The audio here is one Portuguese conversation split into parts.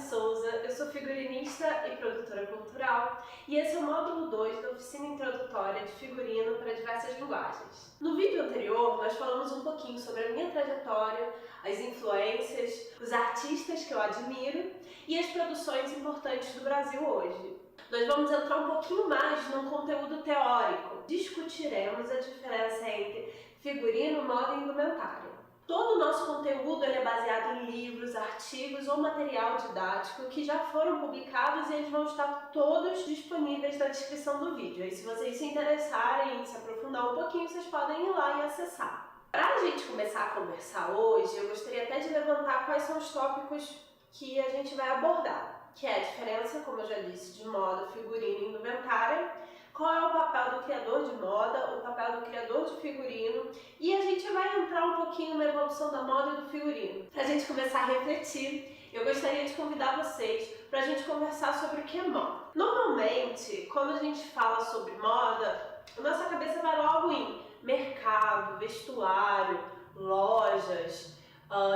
Souza, eu sou figurinista e produtora cultural e esse é o módulo 2 da oficina introdutória de figurino para diversas linguagens. No vídeo anterior, nós falamos um pouquinho sobre a minha trajetória, as influências, os artistas que eu admiro e as produções importantes do Brasil hoje. Nós vamos entrar um pouquinho mais num conteúdo teórico. Discutiremos a diferença entre figurino, moda e indumentária. Todo o nosso conteúdo é baseado em livros, artigos ou material didático que já foram publicados e eles vão estar todos disponíveis na descrição do vídeo. E se vocês se interessarem em se aprofundar um pouquinho, vocês podem ir lá e acessar. Para a gente começar a conversar hoje, eu gostaria até de levantar quais são os tópicos que a gente vai abordar, que é a diferença, como eu já disse, de moda, figurino e indumentária, qual é o papel do criador de moda, o papel do criador de figurino, e a gente vai entrar um pouquinho na evolução da moda e do figurino. Para a gente começar a refletir, eu gostaria de convidar vocês para a gente conversar sobre o que é moda. Normalmente, quando a gente fala sobre moda, a nossa cabeça vai logo em mercado, vestuário, lojas,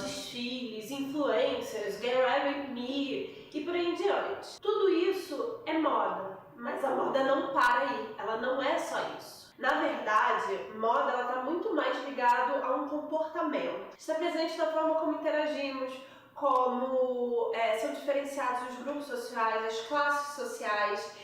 desfiles, influencers, Get Ready With Me e por aí em diante. Tudo isso é moda, mas a moda não para aí, ela não é só isso. Na verdade, moda ela está muito mais ligado a um comportamento. Está presente na forma como interagimos, como são diferenciados os grupos sociais, as classes sociais,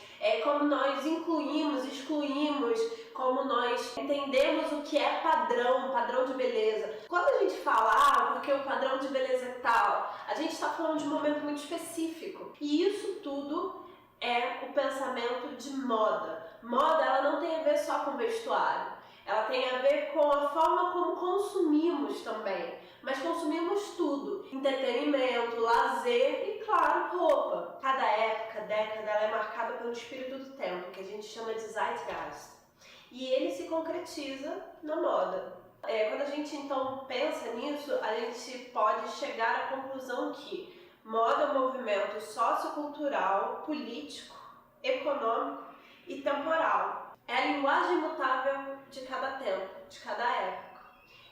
como nós incluímos, excluímos, como nós entendemos o que é padrão de beleza. Quando a gente fala, porque o padrão de beleza é tal, a gente está falando de um momento muito específico. E isso tudo é o pensamento de moda. Moda, ela não tem a ver só com vestuário. Ela tem a ver com a forma como consumimos também. Mas consumimos tudo. Entretenimento, lazer e, claro, roupa. Cada época, década, ela é marcada pelo espírito do tempo, que a gente chama de Zeitgeist. E ele se concretiza na moda. Quando a gente, então, pensa nisso, a gente pode chegar à conclusão que moda é um movimento sociocultural, político, econômico e temporal. É a linguagem imutável de cada tempo, de cada época.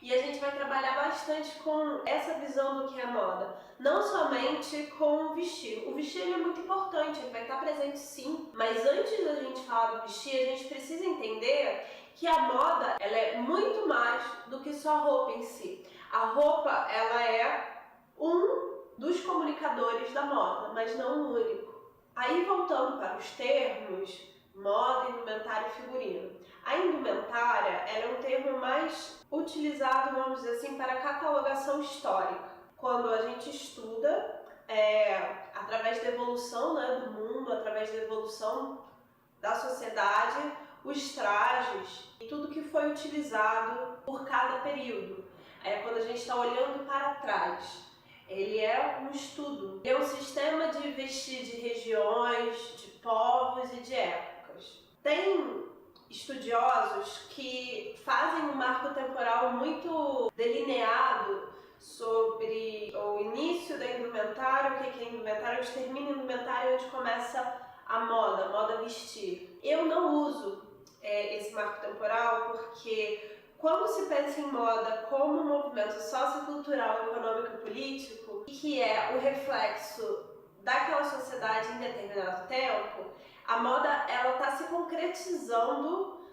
E a gente vai trabalhar bastante com essa visão do que é moda. Não somente com o vestir. O vestir ele é muito importante, ele vai estar presente sim. Mas antes da gente falar do vestir, a gente precisa entender que a moda ela é muito mais do que só a roupa em si. A roupa ela é um dos comunicadores da moda, mas não o único. Aí voltando para os termos, moda, indumentária e figurino. A indumentária ela é um termo mais utilizado, vamos dizer assim, para catalogação histórica. Quando a gente estuda, através da evolução do mundo, através da evolução da sociedade, os trajes e tudo que foi utilizado por cada período. Quando a gente está olhando para trás, ele é um estudo, é um sistema de vestir de regiões, de povos e de épocas. Tem estudiosos que fazem um marco temporal muito delineado sobre o início da indumentária, o que é indumentária, onde termina a indumentária e onde começa a moda vestir. Eu não uso esse marco temporal porque quando se pensa em moda como um movimento sociocultural, econômico e político, que é o reflexo daquela sociedade em determinado tempo, a moda ela está se concretizando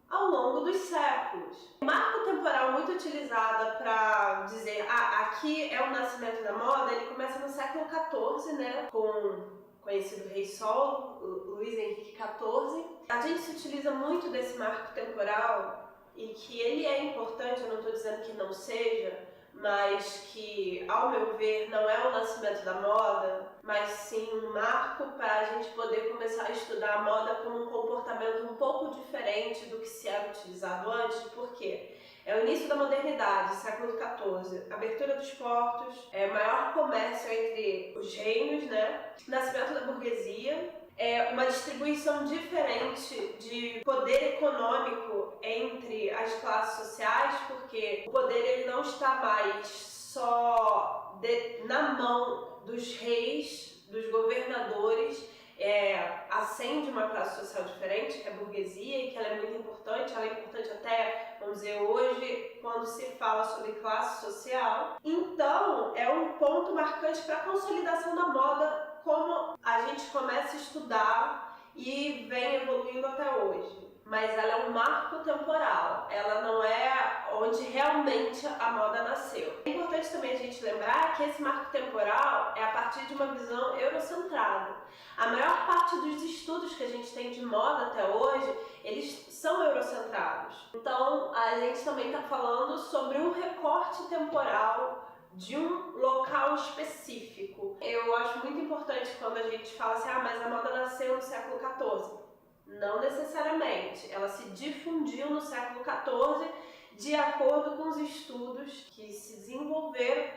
ao longo dos séculos. O marco temporal muito utilizado para dizer aqui é o nascimento da moda, ele começa no século XIV, com o conhecido Rei Sol, Luís Henrique XIV. A gente se utiliza muito desse marco temporal e que ele é importante, eu não estou dizendo que não seja, mas que, ao meu ver, não é o nascimento da moda, mas sim um marco para a gente poder começar a estudar a moda como um comportamento um pouco diferente do que se era utilizado antes, porque é o início da modernidade, século XIV, abertura dos portos, maior comércio entre os reinos, nascimento da burguesia, uma distribuição diferente de poder econômico entre as classes sociais, porque o poder ele não está mais só na mão dos reis, dos governadores, ascende uma classe social diferente, que é a burguesia, e que ela é muito importante, ela é importante até, vamos dizer, hoje, quando se fala sobre classe social. Então, é um ponto marcante para a consolidação da moda como a gente começa a estudar e vem evoluindo até hoje. Mas ela é um marco temporal, ela não é onde realmente a moda nasceu. É importante também a gente lembrar que esse marco temporal é a partir de uma visão eurocentrada. A maior parte dos estudos que a gente tem de moda até hoje, eles são eurocentrados. Então, a gente também está falando sobre um recorte temporal de um local específico. Eu acho muito importante quando a gente fala assim, mas a moda nasceu no século XIV. Não necessariamente, ela se difundiu no século XIV de acordo com os estudos que se desenvolveram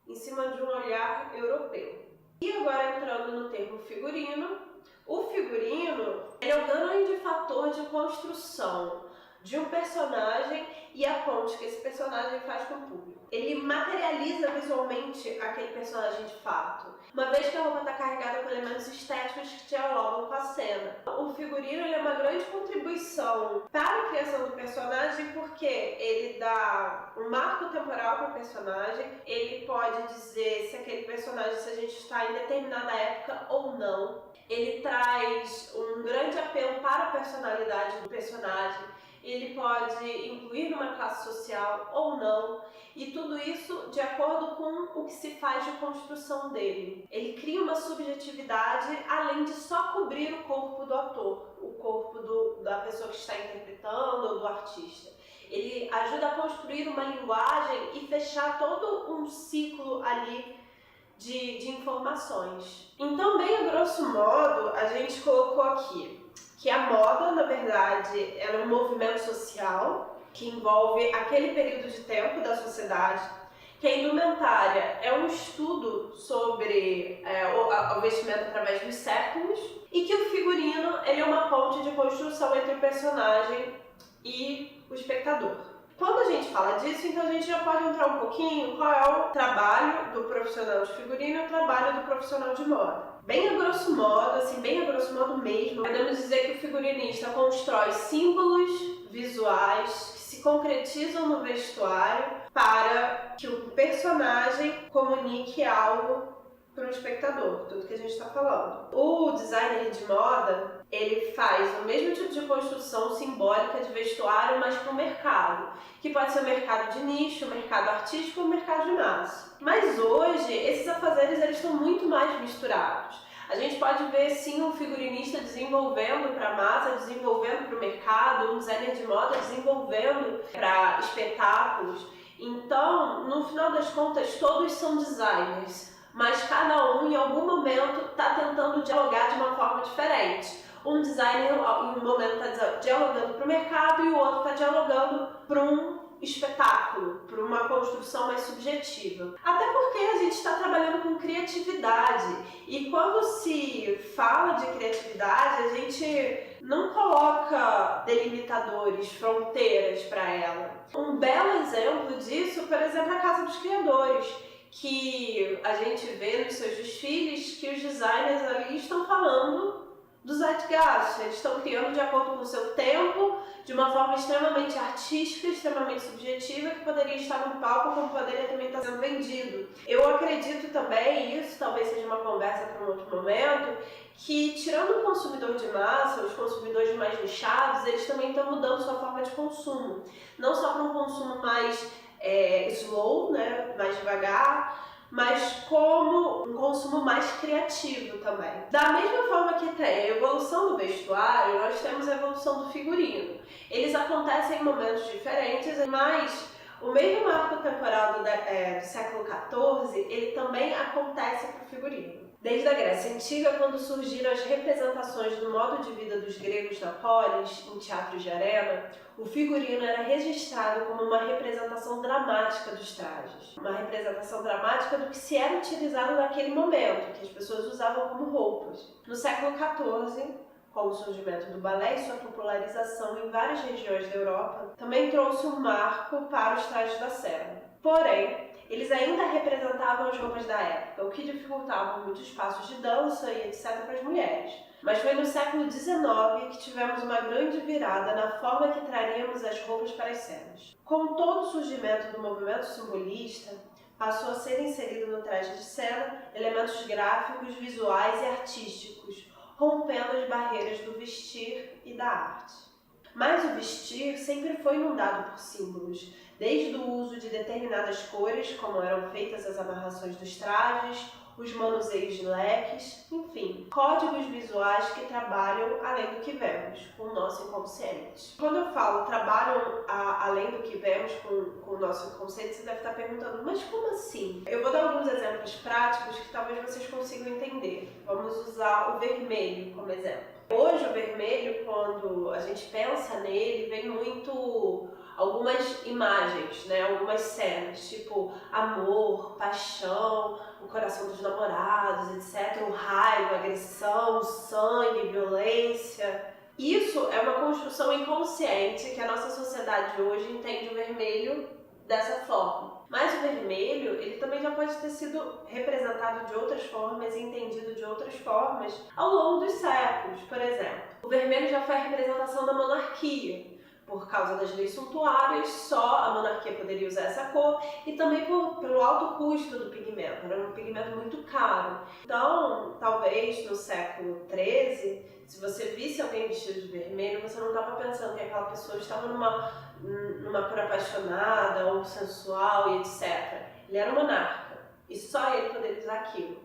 em cima de um olhar europeu. E agora entrando no termo figurino, o figurino é o grande fator de construção de um personagem e a ponte que esse personagem faz com o público. Ele materializa visualmente aquele personagem de fato, uma vez que a roupa está carregada com elementos estéticos que dialogam com a cena. O figurino é uma grande contribuição para a criação do personagem porque ele dá um marco temporal para o personagem, ele pode dizer se aquele personagem, se a gente está em determinada época ou não. Ele traz um grande apelo para a personalidade do personagem, ele pode incluir numa classe social ou não, e tudo isso de acordo com o que se faz de construção dele. Ele cria uma subjetividade além de só cobrir o corpo do ator, o corpo da pessoa que está interpretando ou do artista. Ele ajuda a construir uma linguagem e fechar todo um ciclo ali de informações. Então, bem a grosso modo, a gente colocou aqui que a moda, na verdade, ela é um movimento social que envolve aquele período de tempo da sociedade, que a indumentária é um estudo sobre o vestimento através dos séculos, e que o figurino ele é uma ponte de construção entre o personagem e o espectador. Quando a gente fala disso, então a gente já pode entrar um pouquinho qual é o trabalho do profissional de figurino e o trabalho do profissional de moda. Bem a grosso modo, assim, bem a grosso modo mesmo, podemos dizer que o figurinista constrói símbolos visuais que se concretizam no vestuário para que o personagem comunique algo para o espectador, tudo que a gente está falando. O designer de moda, ele faz o mesmo tipo de construção simbólica de vestuário, mas para o mercado, que pode ser o mercado de nicho, o mercado artístico ou o mercado de massa. Mas hoje, esses afazeres eles estão muito mais misturados. A gente pode ver sim um figurinista desenvolvendo para a massa, desenvolvendo para o mercado, um designer de moda desenvolvendo para espetáculos. Então, no final das contas, todos são designers, mas cada um em algum momento está tentando dialogar de uma forma diferente. Um designer em um momento está dialogando para o mercado e o outro está dialogando para um espetáculo, para uma construção mais subjetiva. Até porque a gente está trabalhando com criatividade e quando se fala de criatividade, a gente não coloca delimitadores, fronteiras para ela. Um belo exemplo disso, por exemplo, é a Casa dos Criadores, que a gente vê nos seus desfiles que os designers ali estão falando do zeitgeist, eles estão criando de acordo com o seu tempo, de uma forma extremamente artística, extremamente subjetiva, que poderia estar no palco como poderia também estar sendo vendido. Eu acredito também, isso talvez seja uma conversa para um outro momento, que tirando o consumidor de massa, os consumidores mais nichados, eles também estão mudando sua forma de consumo. Não só para um consumo mais slow, né, mais devagar, mas como um consumo mais criativo também. Da mesma forma que tem a evolução do vestuário, nós temos a evolução do figurino. Eles acontecem em momentos diferentes, mas o mesmo marco temporal do século XIV, ele também acontece para o figurino. Desde a Grécia Antiga, quando surgiram as representações do modo de vida dos gregos na polis, em teatros de arena, o figurino era registrado como uma representação dramática dos trajes. Uma representação dramática do que se era utilizado naquele momento, que as pessoas usavam como roupas. No século XIV, com o surgimento do balé e sua popularização em várias regiões da Europa, também trouxe um marco para os trajes da cena. Porém, eles ainda representavam as roupas da época, o que dificultava muitos passos de dança e etc. para as mulheres. Mas foi no século XIX que tivemos uma grande virada na forma que traríamos as roupas para as cenas. Com todo o surgimento do movimento simbolista, passou a ser inserido no traje de cena elementos gráficos, visuais e artísticos, rompendo as barreiras do vestir e da arte. Mas o vestir sempre foi inundado por símbolos, desde o uso de determinadas cores, como eram feitas as amarrações dos trajes, os manuseios de leques, enfim, códigos visuais que trabalham além do que vemos, com o nosso inconsciente. Quando eu falo trabalham além do que vemos com o nosso inconsciente, você deve estar perguntando, mas como assim? Eu vou dar alguns exemplos práticos que talvez vocês consigam entender. Vamos usar o vermelho como exemplo. Hoje o vermelho, quando a gente pensa nele, vem muito algumas imagens, né? Algumas cenas, tipo amor, paixão, o coração dos namorados, etc. O raiva, agressão, sangue, violência. Isso é uma construção inconsciente que a nossa sociedade hoje entende o vermelho dessa forma. Mas o vermelho, ele também já pode ter sido representado de outras formas e entendido de outras formas ao longo dos séculos. Por exemplo, o vermelho já foi a representação da monarquia. Por causa das leis suntuárias, só a monarquia poderia usar essa cor e também pelo alto custo do pigmento, era um pigmento muito caro. Então, talvez no século XIII, se você visse alguém vestido de vermelho, você não estava pensando que aquela pessoa estava numa cor apaixonada ou sensual e etc. Ele era um monarca e só ele poderia usar aquilo.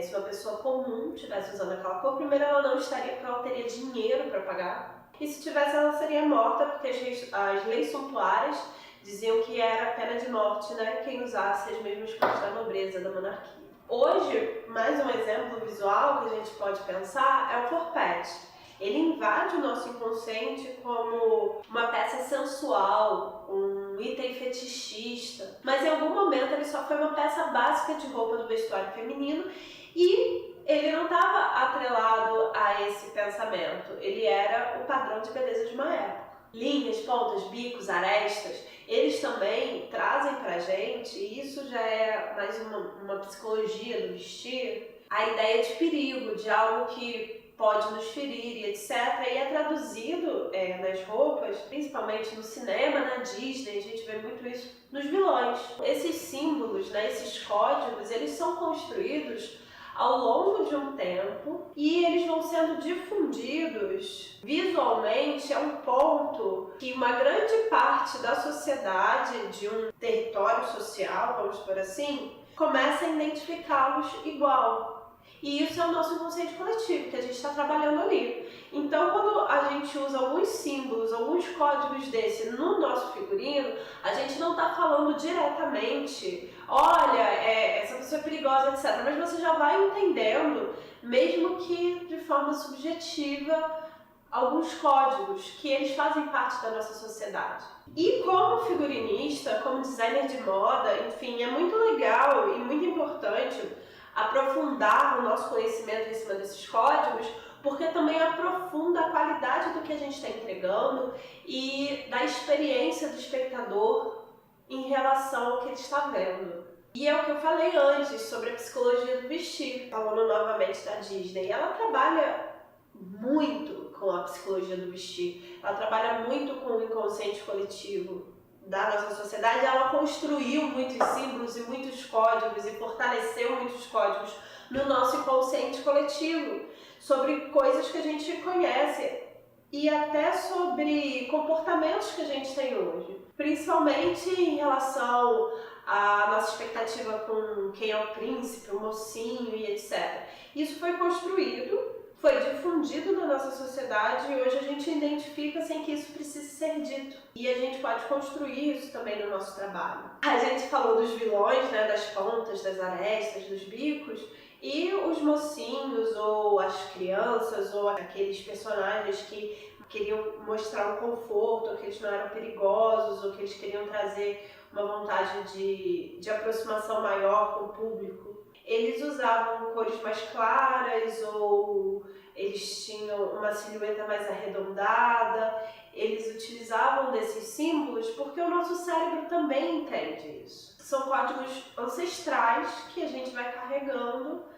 Se uma pessoa comum estivesse usando aquela cor, primeiro ela não estaria, porque ela teria dinheiro para pagar. E se tivesse, ela seria morta, porque as leis suntuárias diziam que era pena de morte, né, quem usasse as mesmas cores da nobreza, da monarquia. Hoje, mais um exemplo visual que a gente pode pensar é o corpete. Ele invade o nosso inconsciente como uma peça sensual, um item fetichista, mas em algum momento ele só foi uma peça básica de roupa do vestuário feminino e ele não estava atrelado a esse pensamento, ele era o padrão de beleza de uma época. Linhas, pontas, bicos, arestas, eles também trazem pra gente, e isso já é mais uma psicologia do vestir, a ideia de perigo, de algo que pode nos ferir e etc. E é traduzido nas roupas, principalmente no cinema, na Disney, a gente vê muito isso nos vilões. Esses símbolos, né, esses códigos, eles são construídos ao longo de um tempo e eles vão sendo difundidos visualmente a um ponto que uma grande parte da sociedade, de um território social, vamos por assim, começa a identificá-los igual. E isso é o nosso inconsciente coletivo, que a gente está trabalhando ali. Então, quando a gente usa alguns símbolos, alguns códigos desse no nosso figurino, a gente não está falando diretamente, olha, essa pessoa é perigosa, etc. Mas você já vai entendendo, mesmo que de forma subjetiva, alguns códigos que eles fazem parte da nossa sociedade. E como figurinista, como designer de moda, enfim, é muito legal e muito importante aprofundar o nosso conhecimento em cima desses códigos, porque também aprofunda a qualidade do que a gente está entregando e da experiência do espectador em relação ao que ele está vendo. E é o que eu falei antes sobre a psicologia do vestir, falando novamente da Disney. Ela trabalha muito com a psicologia do vestir, ela trabalha muito com o inconsciente coletivo da nossa sociedade. Ela construiu muitos símbolos e muitos códigos e fortaleceu muitos códigos no nosso inconsciente coletivo, sobre coisas que a gente conhece e até sobre comportamentos que a gente tem hoje, principalmente em relação à nossa expectativa com quem é o príncipe, o mocinho e etc. Isso foi construído, foi difundido na nossa sociedade e hoje a gente identifica sem que isso precise ser dito. E a gente pode construir isso também no nosso trabalho. A gente falou dos vilões, né, das pontas, das arestas, dos bicos, e os mocinhos ou as crianças ou aqueles personagens que queriam mostrar um conforto, ou que eles não eram perigosos, ou que eles queriam trazer uma vontade de aproximação maior com o público. Eles usavam cores mais claras ou eles tinham uma silhueta mais arredondada. Eles utilizavam desses símbolos porque o nosso cérebro também entende isso. São códigos ancestrais que a gente vai carregando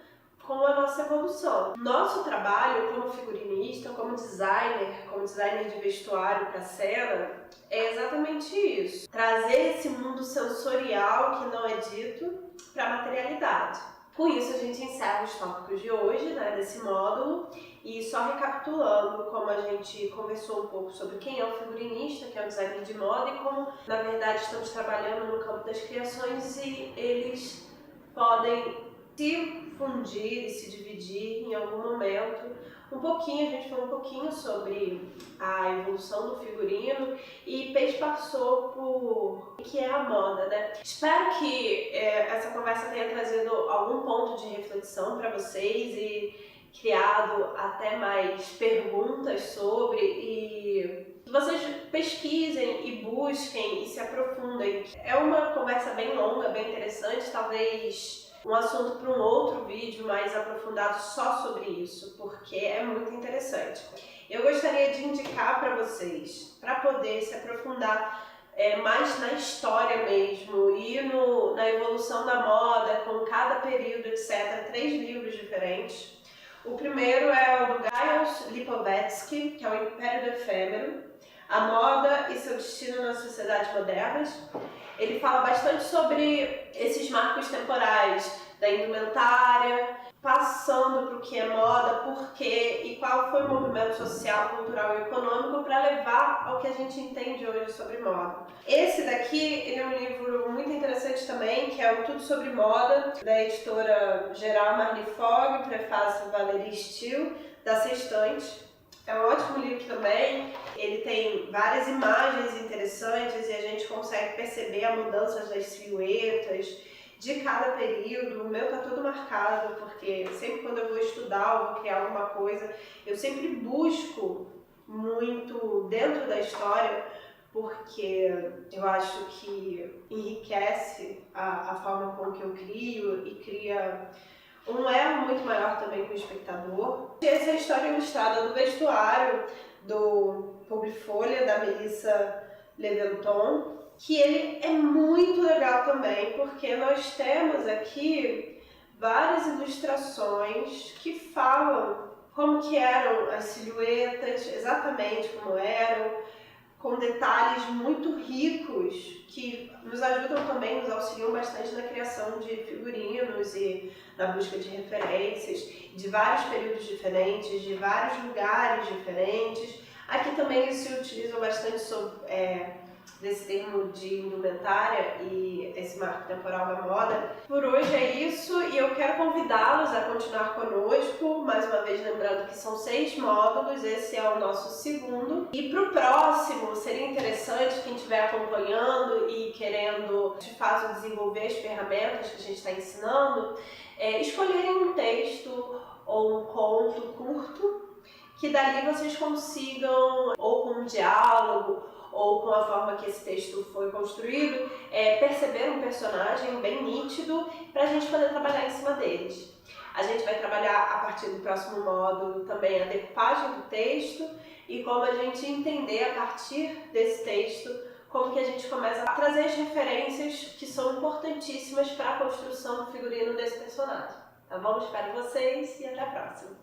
com a nossa evolução. Nosso trabalho como figurinista, como designer de vestuário para a cena, é exatamente isso. Trazer esse mundo sensorial que não é dito para a materialidade. Com isso a gente encerra os tópicos de hoje, desse módulo, e só recapitulando como a gente conversou um pouco sobre quem é o figurinista, que é o designer de moda, e como na verdade estamos trabalhando no campo das criações e eles podem se fundir e se dividir em algum momento. A gente falou um pouquinho sobre a evolução do figurino e passou por o que é a moda, Espero que essa conversa tenha trazido algum ponto de reflexão para vocês e criado até mais perguntas sobre, e que vocês pesquisem e busquem e se aprofundem. É uma conversa bem longa, bem interessante, talvez um assunto para um outro vídeo mais aprofundado só sobre isso, porque é muito interessante. Eu gostaria de indicar para vocês, para poder se aprofundar mais na história mesmo e na evolução da moda, com cada período, etc., 3 livros diferentes. O primeiro é o do Gajos Lipovetsky, que é o Império do Efêmero, a moda e seu destino nas sociedades modernas. Ele fala bastante sobre esses marcos temporais da indumentária, passando para o que é moda, por quê e qual foi o movimento social, cultural e econômico para levar ao que a gente entende hoje sobre moda. Esse daqui ele é um livro muito interessante também, que é o Tudo Sobre Moda, da editora Geral Marli Fogg, prefácio Valerie Still, da Sextante. É um ótimo livro também, ele tem várias imagens interessantes e a gente consegue perceber a mudança das silhuetas de cada período. O meu tá todo marcado, porque sempre quando eu vou estudar ou vou criar alguma coisa, eu sempre busco muito dentro da história, porque eu acho que enriquece a forma como que eu crio e cria um elo muito maior também com o espectador. Essa é a história ilustrada do vestuário do Publifolha, da Melissa Leventon, que ele é muito legal também, porque nós temos aqui várias ilustrações que falam como que eram as silhuetas, exatamente como eram, com detalhes muito ricos que nos ajudam também, nos auxiliam bastante na criação de figurinos e na busca de referências de vários períodos diferentes, de vários lugares diferentes. Aqui também eles se utilizam bastante desse termo de indumentária e esse marco temporal da moda. Por hoje é isso e eu quero convidá-los a continuar conosco, mais uma vez lembrando que são 6 módulos, esse é o nosso segundo. E para o próximo seria interessante quem estiver acompanhando e querendo de fato desenvolver as ferramentas que a gente está ensinando, escolherem um texto ou um conto curto, que dali vocês consigam, ou com um diálogo, ou com a forma que esse texto foi construído, perceber um personagem bem nítido para a gente poder trabalhar em cima deles. A gente vai trabalhar a partir do próximo módulo também a decupagem do texto e como a gente entender a partir desse texto como que a gente começa a trazer as referências que são importantíssimas para a construção do figurino desse personagem. Tá bom? Espero vocês e até a próxima!